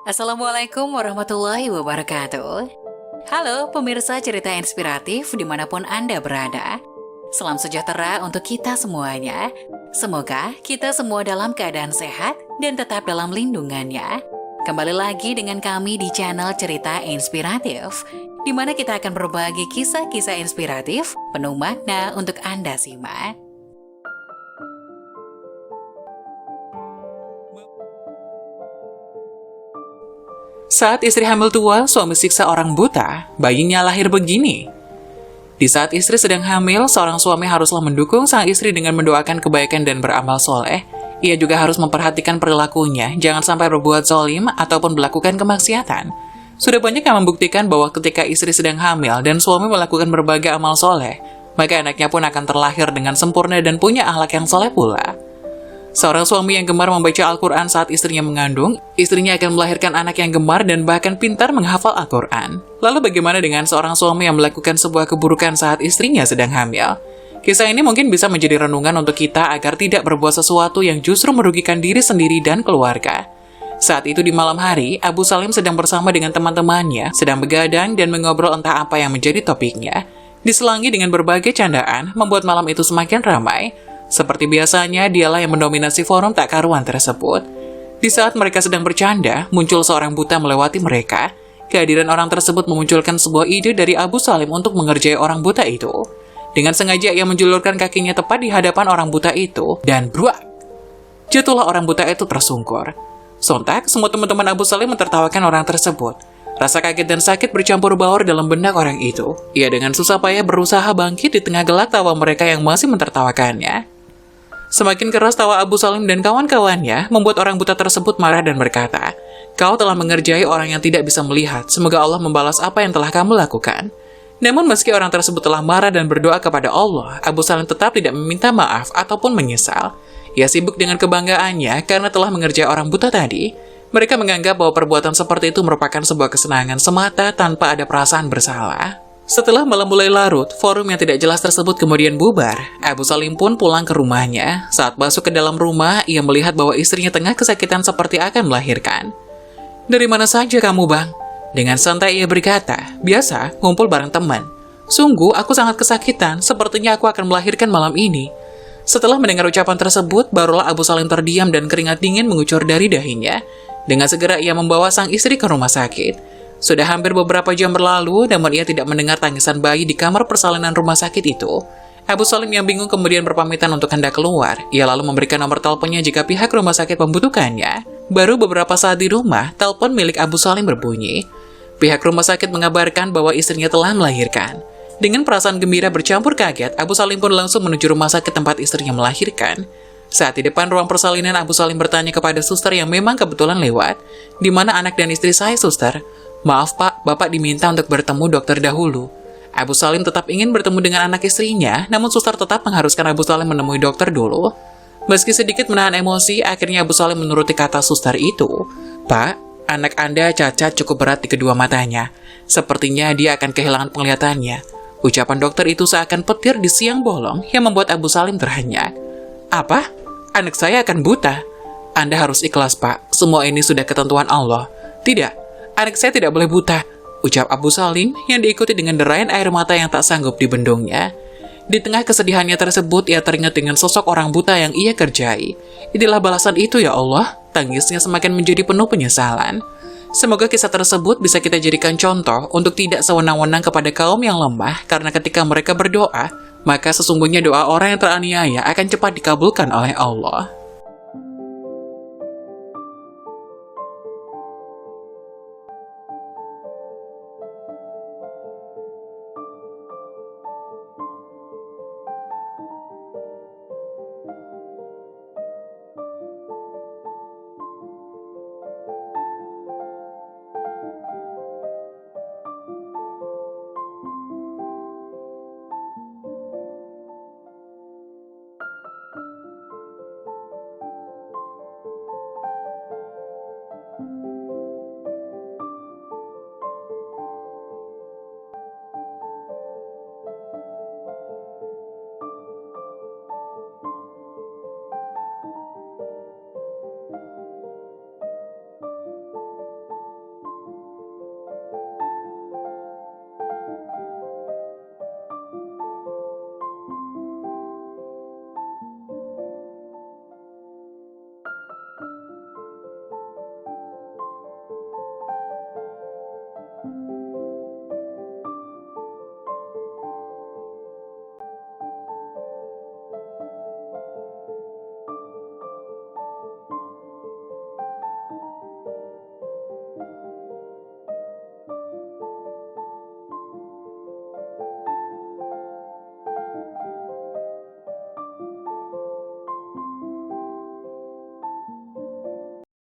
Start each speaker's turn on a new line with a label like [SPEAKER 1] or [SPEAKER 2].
[SPEAKER 1] Assalamualaikum warahmatullahi wabarakatuh. Halo pemirsa cerita inspiratif dimanapun Anda berada. Salam sejahtera untuk kita semuanya. Semoga kita semua dalam keadaan sehat dan tetap dalam lindungannya. Kembali lagi dengan kami di channel Cerita Inspiratif, di mana kita akan berbagi kisah-kisah inspiratif penuh makna untuk Anda simak.
[SPEAKER 2] Saat istri hamil tua, suami siksa orang buta, bayinya lahir begini. Di saat istri sedang hamil, seorang suami haruslah mendukung sang istri dengan mendoakan kebaikan dan beramal soleh. Ia juga harus memperhatikan perilakunya, jangan sampai berbuat zalim ataupun melakukan kemaksiatan. Sudah banyak yang membuktikan bahwa ketika istri sedang hamil dan suami melakukan berbagai amal soleh, maka anaknya pun akan terlahir dengan sempurna dan punya akhlak yang soleh pula. Seorang suami yang gemar membaca Al-Quran saat istrinya mengandung, istrinya akan melahirkan anak yang gemar dan bahkan pintar menghafal Al-Quran. Lalu bagaimana dengan seorang suami yang melakukan sebuah keburukan saat istrinya sedang hamil? Kisah ini mungkin bisa menjadi renungan untuk kita agar tidak berbuat sesuatu yang justru merugikan diri sendiri dan keluarga. Saat itu di malam hari, Abu Salim sedang bersama dengan teman-temannya, sedang begadang dan mengobrol entah apa yang menjadi topiknya. Diselangi dengan berbagai candaan, membuat malam itu semakin ramai. Seperti biasanya, dialah yang mendominasi forum tak karuan tersebut. Di saat mereka sedang bercanda, muncul seorang buta melewati mereka. Kehadiran orang tersebut memunculkan sebuah ide dari Abu Salim untuk mengerjai orang buta itu. Dengan sengaja ia menjulurkan kakinya tepat di hadapan orang buta itu, dan bruak! Jatuhlah orang buta itu tersungkur. Sontak, semua teman-teman Abu Salim mentertawakan orang tersebut. Rasa kaget dan sakit bercampur baur dalam benak orang itu. Ia dengan susah payah berusaha bangkit di tengah gelak tawa mereka yang masih mentertawakannya. Semakin keras tawa Abu Salim dan kawan-kawannya membuat orang buta tersebut marah dan berkata, "Kau telah mengerjai orang yang tidak bisa melihat. Semoga Allah membalas apa yang telah kamu lakukan." Namun meski orang tersebut telah marah dan berdoa kepada Allah, Abu Salim tetap tidak meminta maaf ataupun menyesal. Ia sibuk dengan kebanggaannya karena telah mengerjai orang buta tadi. Mereka menganggap bahwa perbuatan seperti itu merupakan sebuah kesenangan semata tanpa ada perasaan bersalah. Setelah malam mulai larut, forum yang tidak jelas tersebut kemudian bubar. Abu Salim pun pulang ke rumahnya. Saat masuk ke dalam rumah, ia melihat bahwa istrinya tengah kesakitan seperti akan melahirkan. "Dari mana saja kamu, Bang?" Dengan santai ia berkata, "Biasa, ngumpul bareng teman." "Sungguh, aku sangat kesakitan. Sepertinya aku akan melahirkan malam ini." Setelah mendengar ucapan tersebut, barulah Abu Salim terdiam dan keringat dingin mengucur dari dahinya. Dengan segera ia membawa sang istri ke rumah sakit. Sudah hampir beberapa jam berlalu, namun ia tidak mendengar tangisan bayi di kamar persalinan rumah sakit itu. Abu Salim yang bingung kemudian berpamitan untuk hendak keluar. Ia lalu memberikan nomor teleponnya jika pihak rumah sakit membutuhkannya. Baru beberapa saat di rumah, telepon milik Abu Salim berbunyi. Pihak rumah sakit mengabarkan bahwa istrinya telah melahirkan. Dengan perasaan gembira bercampur kaget, Abu Salim pun langsung menuju rumah sakit tempat istrinya melahirkan. Saat di depan ruang persalinan, Abu Salim bertanya kepada suster yang memang kebetulan lewat, "Di mana anak dan istri saya, suster?" "Maaf pak, bapak diminta untuk bertemu dokter dahulu." Abu Salim tetap ingin bertemu dengan anak istrinya, namun suster tetap mengharuskan Abu Salim menemui dokter dulu. Meski sedikit menahan emosi, akhirnya Abu Salim menuruti kata suster itu. "Pak, anak Anda cacat cukup berat di kedua matanya. Sepertinya dia akan kehilangan penglihatannya." Ucapan dokter itu seakan petir di siang bolong yang membuat Abu Salim terhenyak. "Apa? Anak saya akan buta?" "Anda harus ikhlas, Pak. Semua ini sudah ketentuan Allah." "Tidak, anak saya tidak boleh buta," ucap Abu Salim yang diikuti dengan derayan air mata yang tak sanggup dibendungnya. Di tengah kesedihannya tersebut, ia teringat dengan sosok orang buta yang ia kerjai. "Inilah balasan itu ya Allah," tangisnya semakin menjadi penuh penyesalan. Semoga kisah tersebut bisa kita jadikan contoh untuk tidak sewenang-wenang kepada kaum yang lemah, karena ketika mereka berdoa, maka sesungguhnya doa orang yang teraniaya akan cepat dikabulkan oleh Allah.